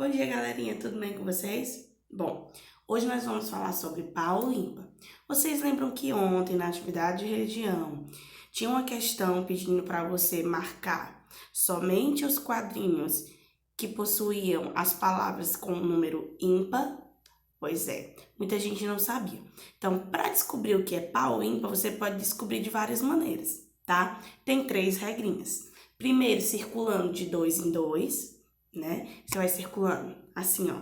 Bom dia, galerinha, tudo bem com vocês? Bom, hoje nós vamos falar sobre par ou ímpar. Vocês lembram que ontem, na atividade de religião, tinha uma questão pedindo para você marcar somente os quadrinhos que possuíam as palavras com o número ímpar? Pois é, muita gente não sabia. Então, para descobrir o que é par ou ímpar, você pode descobrir de várias maneiras, tá? Tem 3 regrinhas. Primeiro, circulando de 2 em 2, né? Você vai circulando assim, ó.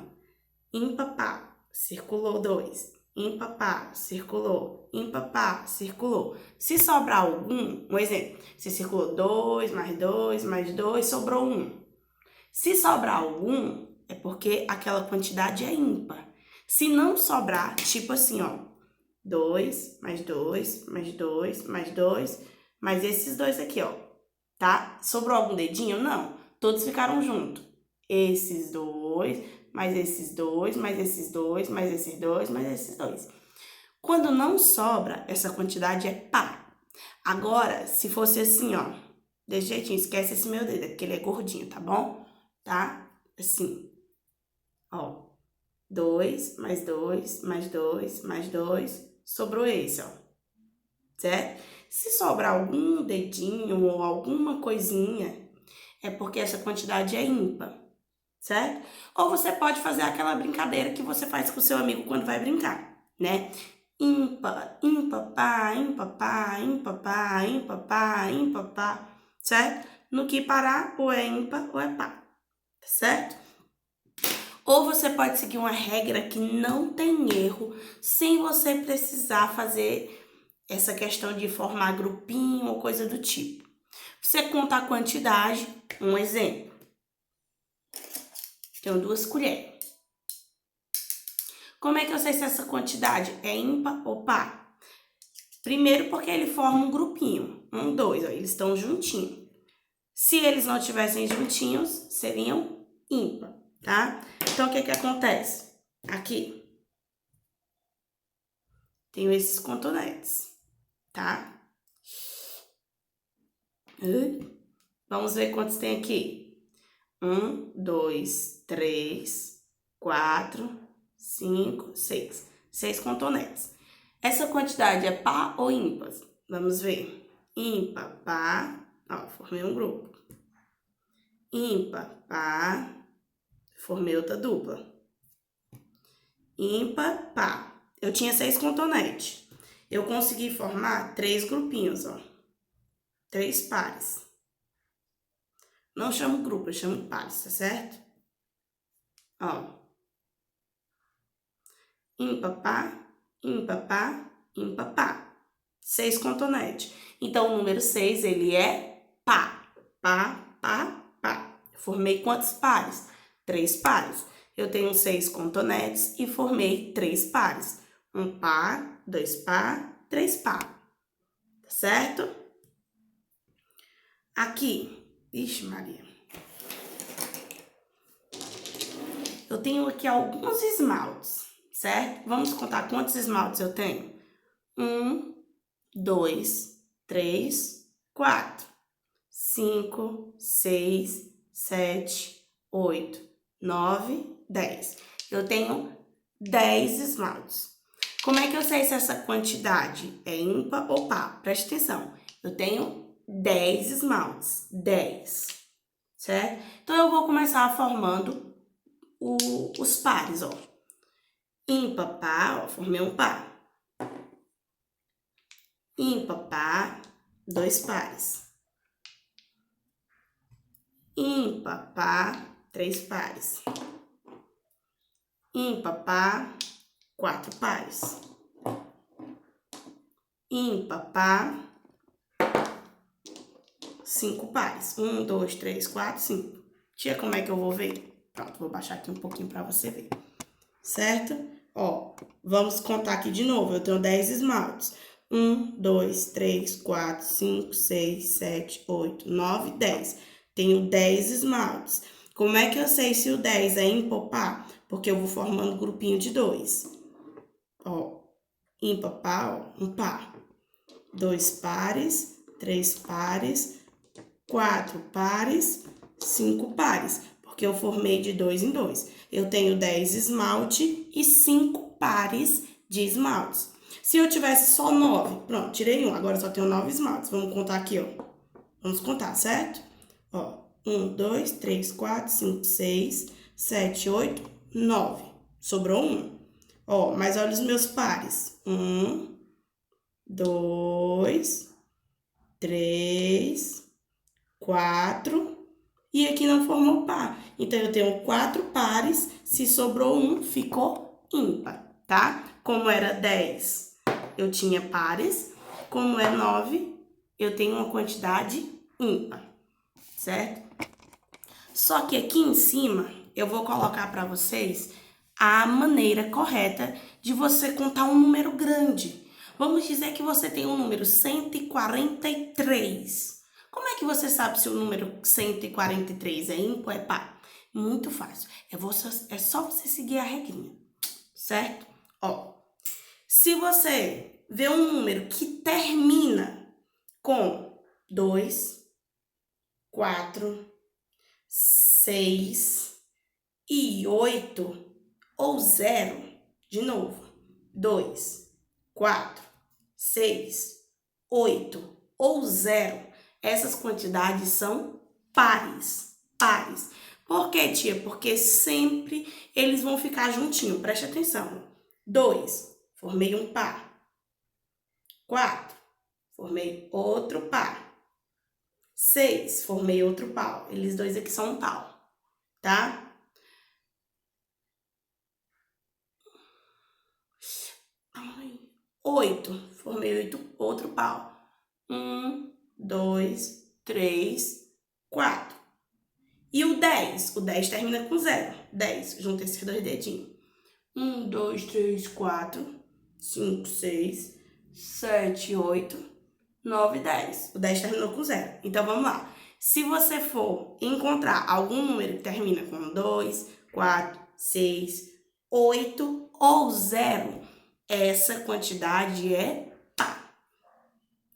Ímpar, par, circulou 2. Ímpar, par, circulou. Ímpar, par, circulou. Se sobrar algum, um exemplo, você circulou 2, mais 2, mais 2, sobrou 1. Se sobrar algum, é porque aquela quantidade é ímpar. Se não sobrar, tipo assim, ó, 2, mais 2, mais 2, mais 2, mais esses dois aqui, ó, tá? Sobrou algum dedinho? Não. Todos ficaram juntos. Esses dois, mais esses dois, mais esses dois, mais esses dois, mais esses dois. Quando não sobra, essa quantidade é par. Agora, se fosse assim, ó, desse jeitinho, esquece esse meu dedo, é porque ele é gordinho, tá bom? Tá? Assim, ó. 2, mais 2, mais 2, mais 2, sobrou esse, ó. Certo? Se sobrar algum dedinho ou alguma coisinha, é porque essa quantidade é ímpar, certo? Ou você pode fazer aquela brincadeira que você faz com o seu amigo quando vai brincar, né? Ímpar, ímpar, pá, ímpar, pá, ímpar, pá, ímpar, pá, ímpar, pá, certo? No que parar, ou é ímpar ou é pá, certo? Ou você pode seguir uma regra que não tem erro, sem você precisar fazer essa questão de formar grupinho ou coisa do tipo. Você conta a quantidade, um exemplo. Tenho 2 colheres. Como é que eu sei se essa quantidade é ímpar ou par? Primeiro porque ele forma um grupinho, 1, 2, ó, eles estão juntinhos. Se eles não estivessem juntinhos, seriam ímpar, tá? Então, o que acontece? Aqui, tenho esses contonetes, tá? Vamos ver quantos tem aqui. 1, 2, 3, 4, 5, 6. 6 contonetes. Essa quantidade é par ou ímpar? Vamos ver. Ímpar, par. Ó, formei um grupo. Ímpar, par. Formei outra dupla. Ímpar, par. Eu tinha 6 contonetes. Eu consegui formar 3 grupinhos, ó. 3 pares. Não chamo grupo, eu chamo pares, tá certo? Ó. Ímpar, par, ímpar, par, ímpar, par. 6 contonetes. Então, o número 6, ele é par. Par, par, par. Formei quantos pares? 3 pares. Eu tenho 6 contonetes e formei 3 pares. 1 par, 2 par, 3 par. Tá certo? Aqui. Ixi, Maria. Eu tenho aqui alguns esmaltes, certo? Vamos contar quantos esmaltes eu tenho? 1, 2, 3, 4, 5, 6, 7, 8, 9, 10. Eu tenho 10 esmaltes. Como é que eu sei se essa quantidade é ímpar ou par? Preste atenção. Eu tenho 10 esmaltes. 10. Certo? Então, eu vou começar formando os pares, ó. Ímpar, par, ó, formei um par. Ímpar, par, 2 pares. Ímpar, par, 3 pares. Ímpar, par, 4 pares. Ímpar, par, 5 pares. 1, 2, 3, 4, 5. Tia, como é que eu vou ver? Pronto, vou baixar aqui um pouquinho pra você ver. Certo? Ó, vamos contar aqui de novo. Eu tenho 10 esmaltes. 1, 2, 3, 4, 5, 6, 7, 8, 9, 10. Tenho 10 esmaltes. Como é que eu sei se o 10 é ímpar ou par? Porque eu vou formando um grupinho de 2. Ó, ímpar, par, ó, um par. 2 pares, 3 pares, 4 pares, 5 pares. porque eu formei de 2 em 2. Eu tenho 10 esmalte e 5 pares de esmaltes. Se eu tivesse só 9, pronto, tirei um, agora só tenho 9 esmaltes. Vamos contar aqui, ó. Vamos contar, certo? Ó, 1, 2, 3, 4, 5, 6, 7, 8, 9. Sobrou um. Ó, mas olha os meus pares. 1, 2, 3, 4. E aqui não formou par. Então, eu tenho 4 pares. Se sobrou um, ficou ímpar, tá? Como era 10, eu tinha pares. Como é 9, eu tenho uma quantidade ímpar, certo? Só que aqui em cima, eu vou colocar para vocês a maneira correta de você contar um número grande. Vamos dizer que você tem um número 143. Como é que você sabe se o número 143 é ímpar ou é par? Muito fácil. É só você seguir a regrinha, certo? Ó, se você vê um número que termina com 2, 4, 6 e 8 ou 0, de novo, 2, 4, 6, 8 ou 0, essas quantidades são pares. Pares. Por quê, tia? Porque sempre eles vão ficar juntinho. Preste atenção. 2, formei um par. 4, formei outro par. 6, formei outro par. Eles dois aqui são um par, tá? 8, formei outro par. 1, 2, 3, 4. E o 10? O 10 termina com 0. 10, junta esses dois dedinhos. 1, 2, 3, 4, 5, 6, 7, 8, 9, 10. O 10 terminou com 0. Então, vamos lá. Se você for encontrar algum número que termina com 2, 4, 6, 8 ou 0, essa quantidade é par,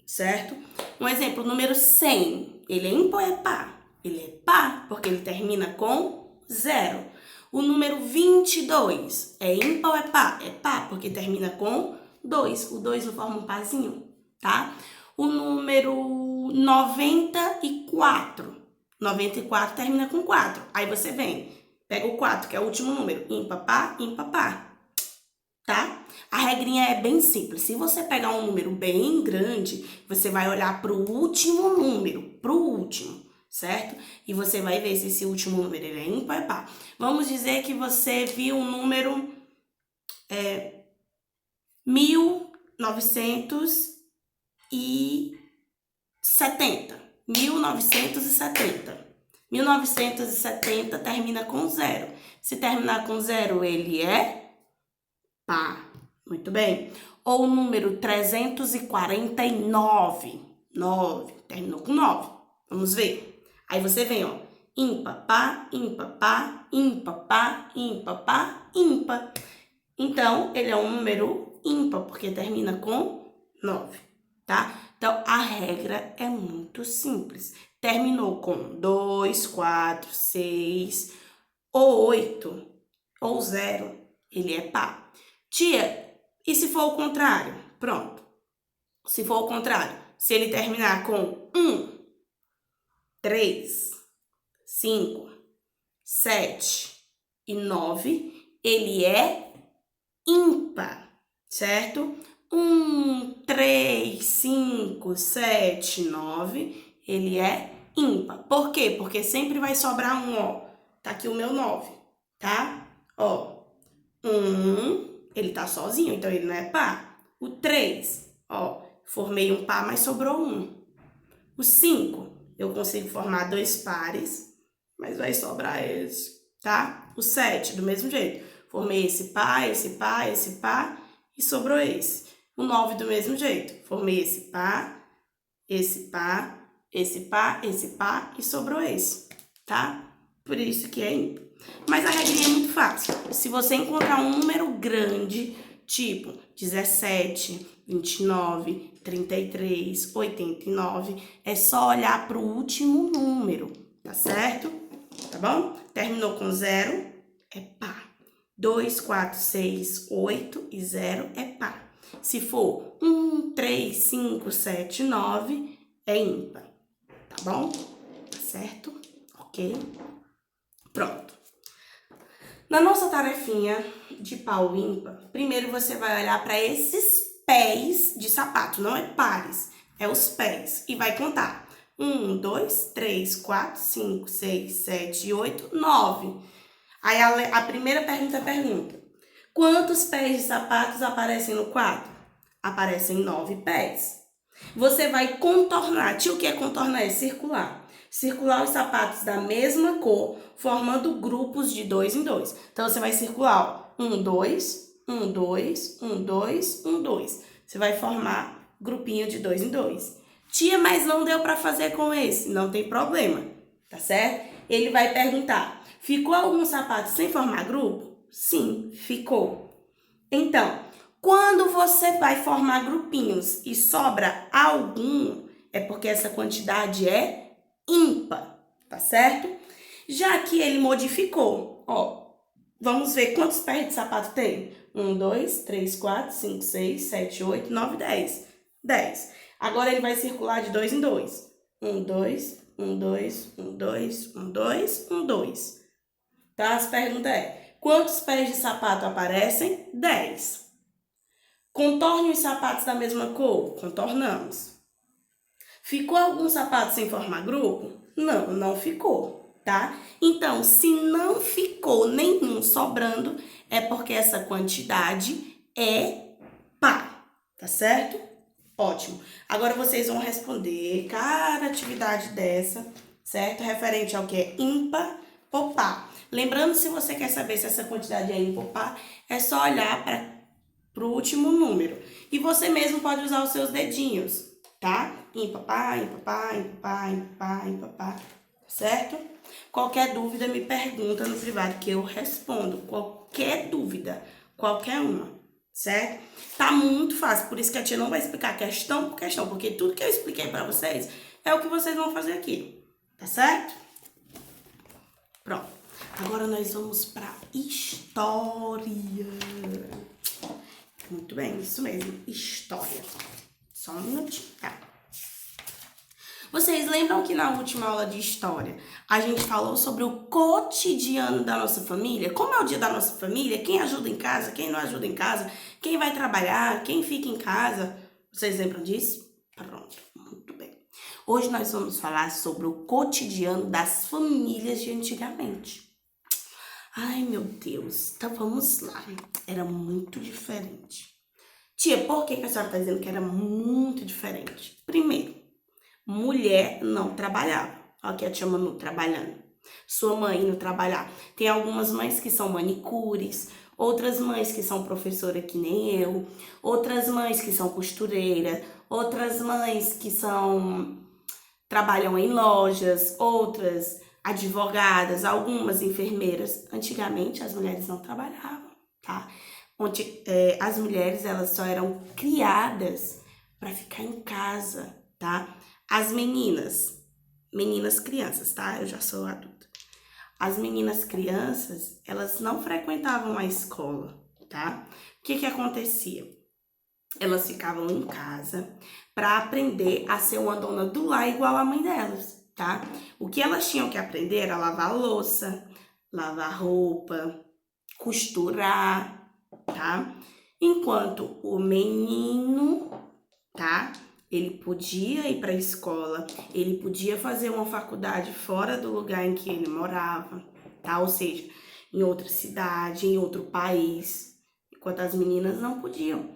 certo? Um exemplo, o número 100, ele é ímpar ou é par? Ele é par, porque ele termina com 0. O número 22 é ímpar ou é par? É par, porque termina com 2. O 2 não forma um parzinho, tá? O número 94. 94 termina com 4. Aí você vem, pega o 4, que é o último número. Ímpar, par, ímpar, par. Tá? A regrinha é bem simples. Se você pegar um número bem grande, você vai olhar para o último número, para o último, certo? E você vai ver se esse último número ele é ímpar ou é par. Vamos dizer que você viu um número 1970. 1970. 1970 termina com 0. Se terminar com 0, ele é par. Muito bem. Ou o número 349. 9. Terminou com 9. Vamos ver. Aí você vem, ó. Ímpar, par, ímpar, par, ímpar, par, ímpar, par, ímpar. Então, ele é um número ímpar, porque termina com 9, tá? Então, a regra é muito simples. Terminou com 2, 4, 6, ou 8, ou 0, ele é par. Tia, e se for o contrário? Pronto. Se for o contrário, se ele terminar com 1, 3, 5, 7 e 9, ele é ímpar, certo? 1, 3, 5, 7, 9, ele é ímpar. Por quê? Porque sempre vai sobrar um, ó. Tá aqui o meu 9, tá? Ó, 1, ele tá sozinho, então ele não é par. O 3, ó, formei um par, mas sobrou um. O 5, eu consigo formar 2 pares, mas vai sobrar esse, tá? O 7, do mesmo jeito. Formei esse par, esse par, esse par e sobrou esse. O 9 do mesmo jeito. Formei esse par, esse par, esse par, esse par e sobrou esse, tá? Por isso que é ímpar. Mas a regrinha é muito fácil. Se você encontrar um número grande, tipo 17, 29, 33, 89, é só olhar para o último número, tá certo? tá bom? Terminou com 0, é par. 2, 4, 6, 8 e 0 é par. Se for 1, 3, 5, 7, 9, é ímpar, tá bom? Tá certo? Ok? Pronto. Na nossa tarefinha de pau ímpar, primeiro você vai olhar para esses pés de sapato, não é pares, é os pés, e vai contar. 1, 2, 3, 4, 5, 6, 7, 8, 9. Aí a primeira pergunta: quantos pés de sapatos aparecem no quadro? Aparecem 9 pés. Você vai contornar. Tio, o que é contornar? É circular. Circular os sapatos da mesma cor, formando grupos de 2 em 2. Então, você vai circular 1, 2, 1, 2, 1, 2, 1, 2. Você vai formar grupinho de 2 em 2. Tia, mas não deu para fazer com esse. Não tem problema, tá certo? Ele vai perguntar: ficou algum sapato sem formar grupo? Sim, ficou. Então, quando você vai formar grupinhos e sobra algum, é porque essa quantidade é ímpar, tá certo? Já que ele modificou, ó, vamos ver quantos pés de sapato tem. 1, 2, 3, 4, 5, 6, 7, 8, 9, 10. 10. Agora ele vai circular de 2 em 2. 1, 2, 1, 2, 1, 2, 1, 2, 1, 2. Tá? As perguntas é: quantos pés de sapato aparecem? 10. Contorne os sapatos da mesma cor? Contornamos. Ficou algum sapato sem formar grupo? Não, não ficou, tá? Então, se não ficou nenhum sobrando, é porque essa quantidade é par, tá certo? Ótimo. Agora vocês vão responder cada atividade dessa, certo? Referente ao que é ímpar ou par. Lembrando, se você quer saber se essa quantidade é ímpar ou par, é só olhar para o último número. E você mesmo pode usar os seus dedinhos, tá? Ímpar, par, ímpar, par, ímpar, par, ímpar, par, ímpar, par, certo? Qualquer dúvida me pergunta no privado que eu respondo. Qualquer dúvida, qualquer uma, certo? Tá muito fácil, por isso que a tia não vai explicar questão por questão, porque tudo que eu expliquei pra vocês é o que vocês vão fazer aqui, tá certo? Pronto. Agora nós vamos pra história. Muito bem, isso mesmo, história. Só um minutinho, tá? Vocês lembram que na última aula de história a gente falou sobre o cotidiano da nossa família? Como é o dia da nossa família? Quem ajuda em casa, quem não ajuda em casa? Quem vai trabalhar, quem fica em casa? Vocês lembram disso? Pronto, muito bem. Hoje nós vamos falar sobre o cotidiano das famílias de antigamente. Ai, meu Deus. Então vamos lá. Era muito diferente. Tia, por que a senhora está dizendo que era muito diferente? Primeiro, mulher não trabalhava. Olha aqui a tia Manu trabalhando. Sua mãe não trabalhava. Tem algumas mães que são manicures, outras mães que são professora que nem eu, outras mães que são costureira, outras mães que trabalham em lojas, outras advogadas, algumas enfermeiras. Antigamente as mulheres não trabalhavam, tá? Onde as mulheres elas só eram criadas para ficar em casa, tá? As meninas crianças, tá? Eu já sou adulta. As meninas crianças, elas não frequentavam a escola, tá? O que acontecia? Elas ficavam em casa para aprender a ser uma dona do lar igual a mãe delas, tá? O que elas tinham que aprender era lavar louça, lavar roupa, costurar, tá? Enquanto o menino, tá? Ele podia ir para a escola, ele podia fazer uma faculdade fora do lugar em que ele morava, tá? Ou seja, em outra cidade, em outro país, enquanto as meninas não podiam.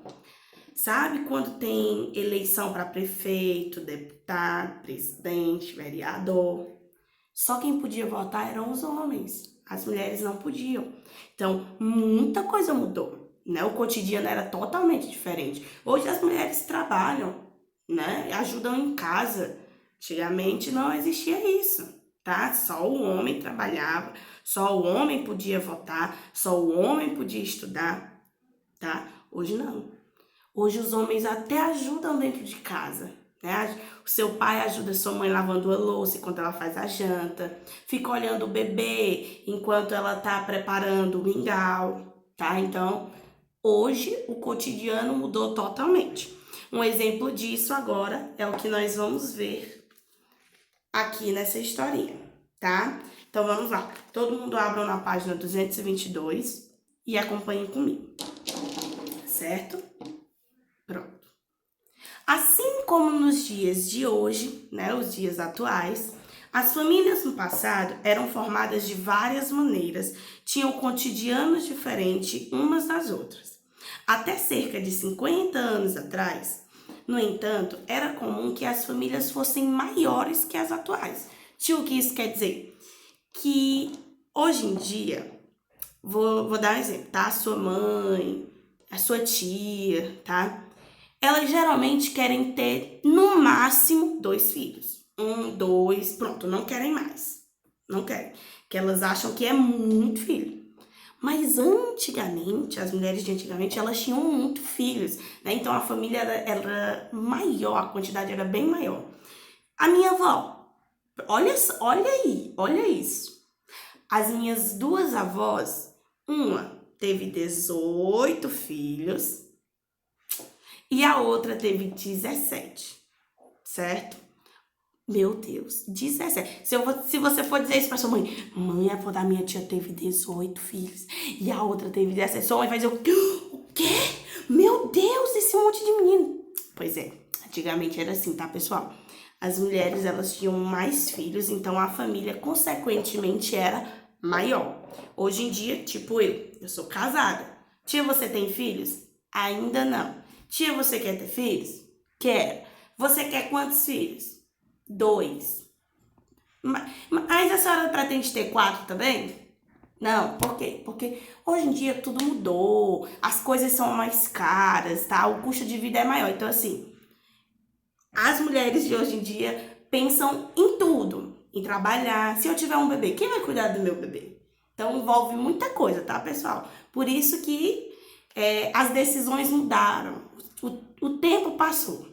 Sabe quando tem eleição para prefeito, deputado, presidente, vereador? Só quem podia votar eram os homens, as mulheres não podiam. Então, muita coisa mudou, né? O cotidiano era totalmente diferente. Hoje as mulheres trabalham, né? Ajudam em casa. Antigamente não existia isso, tá? Só o homem trabalhava, só o homem podia votar, só o homem podia estudar, tá? Hoje não. Hoje os homens até ajudam dentro de casa, né? O seu pai ajuda sua mãe lavando a louça enquanto ela faz a janta, fica olhando o bebê enquanto ela tá preparando o mingau, tá? Então, hoje o cotidiano mudou totalmente. Um exemplo disso agora é o que nós vamos ver aqui nessa historinha, tá? Então vamos lá. Todo mundo abra na página 222 e acompanhe comigo, certo? Pronto. Assim como nos dias de hoje, né, os dias atuais, as famílias no passado eram formadas de várias maneiras, tinham cotidianos diferentes umas das outras. Até cerca de 50 anos atrás, no entanto, era comum que as famílias fossem maiores que as atuais. O que isso quer dizer? Que hoje em dia, vou dar um exemplo, tá? A sua mãe, a sua tia, tá? Elas geralmente querem ter, no máximo, 2 filhos. 1, 2, pronto, não querem mais. Não querem. Porque elas acham que é muito filho. Mas antigamente, as mulheres de antigamente, elas tinham muito filhos, né? Então a família era maior, a quantidade era bem maior. A minha avó, olha aí, olha isso. As minhas 2 avós, uma teve 18 filhos e a outra teve 17, certo? Meu Deus, 17. Se você for dizer isso pra sua mãe, mãe, a avó da minha tia teve 18 filhos e a outra teve 17, sua mãe vai dizer, o quê? Meu Deus, esse monte de menino. Pois é, antigamente era assim, tá, pessoal? As mulheres, elas tinham mais filhos, então a família, consequentemente, era maior. Hoje em dia, tipo eu sou casada. Tia, você tem filhos? Ainda não. Tia, você quer ter filhos? Quero. Você quer quantos filhos? 2. Mas a senhora pretende ter 4 também? Não, por quê? Porque hoje em dia tudo mudou, as coisas são mais caras, tá? O custo de vida é maior. Então, assim, as mulheres de hoje em dia pensam em tudo, em trabalhar. Se eu tiver um bebê, quem vai cuidar do meu bebê? Então, envolve muita coisa, tá, pessoal? Por isso que as decisões mudaram, o tempo passou,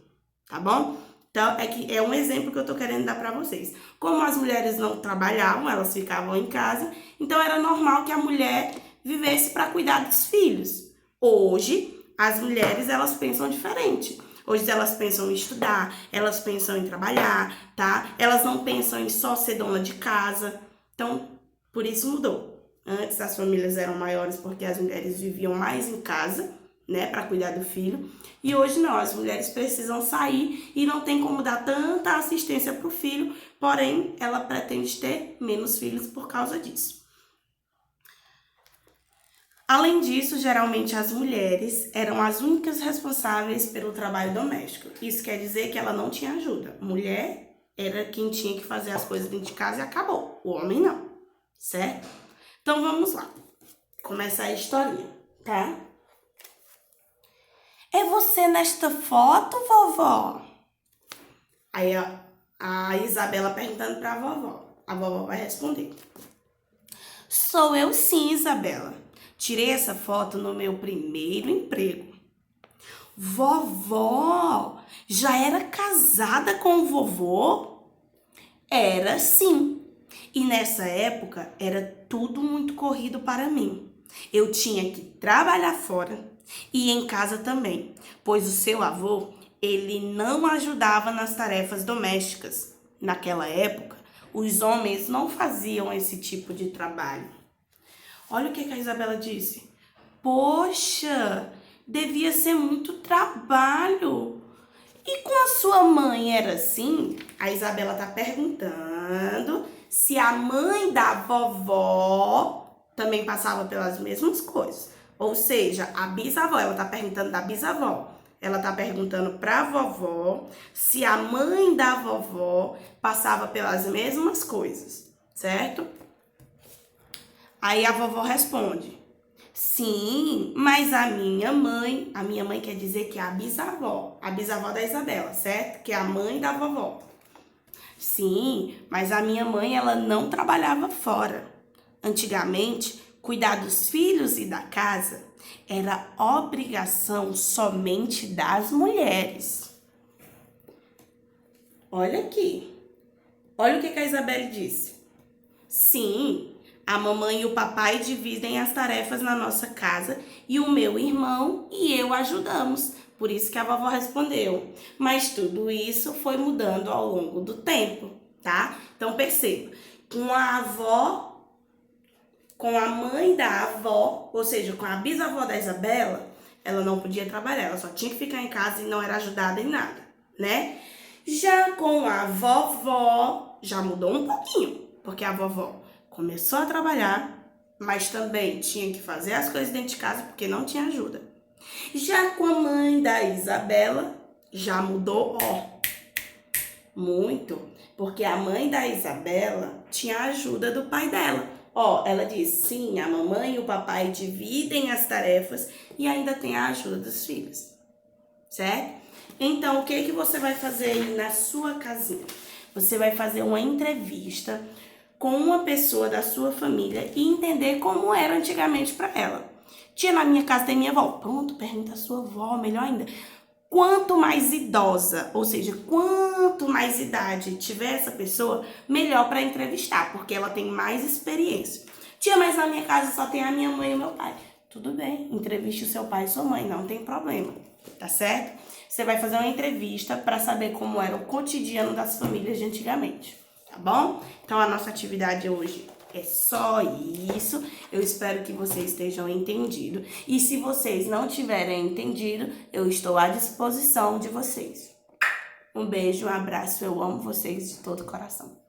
tá bom? Então, é um exemplo que eu tô querendo dar pra vocês. Como as mulheres não trabalhavam, elas ficavam em casa, então era normal que a mulher vivesse para cuidar dos filhos. Hoje, as mulheres, elas pensam diferente. Hoje elas pensam em estudar, elas pensam em trabalhar, tá? Elas não pensam em só ser dona de casa. Então, por isso mudou. Antes as famílias eram maiores porque as mulheres viviam mais em casa, né, para cuidar do filho. E hoje não, as mulheres precisam sair e não tem como dar tanta assistência para o filho, porém ela pretende ter menos filhos por causa disso. Além disso, geralmente as mulheres eram as únicas responsáveis pelo trabalho doméstico. Isso quer dizer que ela não tinha ajuda. Mulher era quem tinha que fazer as coisas dentro de casa e acabou. O homem não, certo? Então vamos lá. Começar a historinha, tá? É você nesta foto, vovó? Aí a Isabela perguntando pra vovó. A vovó vai responder. Sou eu sim, Isabela. Tirei essa foto no meu primeiro emprego. Vovó, já era casada com o vovô? Era sim. E nessa época era tudo muito corrido para mim. Eu tinha que trabalhar fora e em casa também, pois o seu avô, ele não ajudava nas tarefas domésticas. Naquela época, os homens não faziam esse tipo de trabalho. Olha o que a Isabela disse. Poxa, devia ser muito trabalho. E com a sua mãe era assim? A Isabela tá perguntando se a mãe da vovó também passava pelas mesmas coisas. Ou seja, a bisavó, ela tá perguntando da bisavó. Ela tá perguntando pra vovó se a mãe da vovó passava pelas mesmas coisas, certo? Aí a vovó responde, sim, mas a minha mãe quer dizer que é a bisavó da Isabela, certo? Que é a mãe da vovó. Sim, mas a minha mãe, ela não trabalhava fora. Antigamente, cuidar dos filhos e da casa era obrigação somente das mulheres. olha aqui. Olha o que a Isabelle disse. Sim, a mamãe e o papai dividem as tarefas na nossa casa e o meu irmão e eu ajudamos. Por isso que a vovó respondeu. Mas tudo isso foi mudando ao longo do tempo, tá? Então perceba, com a avó, com a mãe da avó, ou seja, com a bisavó da Isabela, ela não podia trabalhar, ela só tinha que ficar em casa e não era ajudada em nada, né? Já com a vovó, já mudou um pouquinho, porque a vovó começou a trabalhar, mas também tinha que fazer as coisas dentro de casa porque não tinha ajuda. Já com a mãe da Isabela, já mudou, ó, muito, porque a mãe da Isabela tinha a ajuda do pai dela. Ó, ela diz, sim, a mamãe e o papai dividem as tarefas e ainda tem a ajuda dos filhos, certo? Então, o que você vai fazer aí na sua casinha? Você vai fazer uma entrevista com uma pessoa da sua família e entender como era antigamente para ela. Tia, na minha casa tem minha avó. Pronto, pergunta a sua avó, melhor ainda. Quanto mais idosa, ou seja, quanto mais idade tiver essa pessoa, melhor para entrevistar, porque ela tem mais experiência. Tia, mas na minha casa só tem a minha mãe e o meu pai. Tudo bem, entreviste o seu pai e sua mãe, não tem problema, tá certo? Você vai fazer uma entrevista para saber como era o cotidiano das famílias de antigamente, tá bom? Então a nossa atividade hoje é só isso. Eu espero que vocês estejam entendido. E se vocês não tiverem entendido, eu estou à disposição de vocês. Um beijo, um abraço, eu amo vocês de todo o coração.